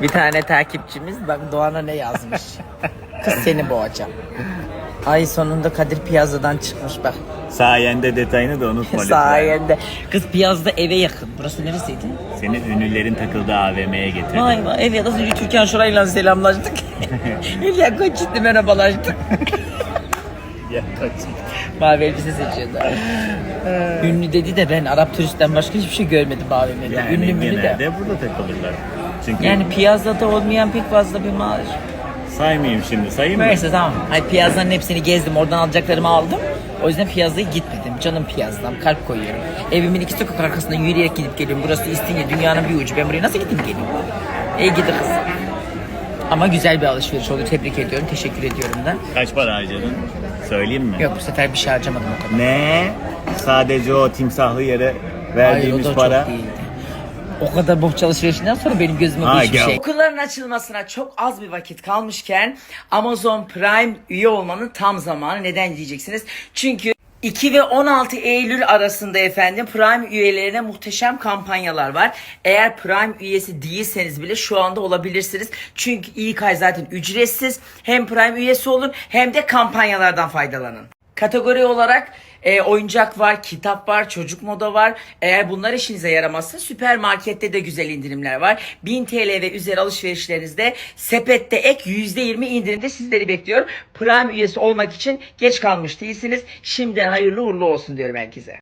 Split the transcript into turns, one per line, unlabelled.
Bir tane takipçimiz bak Doğan'a ne yazmış. Kız seni boğacağım. Ay sonunda Kadir Piyaza'dan çıkmış bak.
Sayende detayını da unutma lütfen.
Sayende. Kız Piyaz'da eve yakın. Burası neresiydi?
Seni ünlülerin takıldığı AVM'ye getirdim.
Vay vay evet az önce Türkan Şoray'la selamlaştık. Hülya Koçit'le merhabalaştık.
Ya kaç.
Mavi elbise seçiyordu. Ünlü dedi de ben Arap turistten başka hiçbir şey görmedim AVM'de.
Yani
Ünlü münlü de.
genelde burada takılırlar. Çünkü
Yani Piyaz'da olmayan pek fazla bir mağaza.
saymayayım şimdi, sayayım mı?
Neyse tamam. Ay Piyaz'ların hepsini gezdim. Oradan alacaklarımı aldım. O yüzden Piyaz'da gitmedim. Canım Piyaz'dan kalp koyuyorum. Evimin 2 sokak arkasından yürüyerek gidip geliyorum. Burası İstinye, dünyanın bir ucu. Ben buraya nasıl gideyim geleyim? İyi gidi kız. Ama güzel bir alışveriş oldu. Tebrik ediyorum. Teşekkür ediyorum da.
Kaç para harcadın? Söyleyeyim mi?
Yok bu sefer bir şey harcamadım o kadar.
Ne? Sadece o timsahlı yere
Hayır
verdiğimiz
o da
para.
çok değildi. O kadar boş alışverişinden sonra benim gözüme bu
Ha,
hiçbir
gel.
şey. Okulların açılmasına çok az bir vakit kalmışken Amazon Prime üye olmanın tam zamanı. Neden diyeceksiniz? Çünkü 2 ve 16 Eylül arasında efendim Prime üyelerine muhteşem kampanyalar var. Eğer Prime üyesi değilseniz bile şu anda olabilirsiniz. Çünkü ilk ay zaten ücretsiz. Hem Prime üyesi olun hem de kampanyalardan faydalanın. Kategori olarak oyuncak var, kitap var, çocuk moda var. Eğer bunlar işinize yaramazsa süpermarkette de güzel indirimler var. 1000 TL ve üzeri alışverişlerinizde sepette ek %20 indirimde sizleri bekliyor. Prime üyesi olmak için geç kalmış değilsiniz. Şimdiden hayırlı uğurlu olsun diyorum herkese.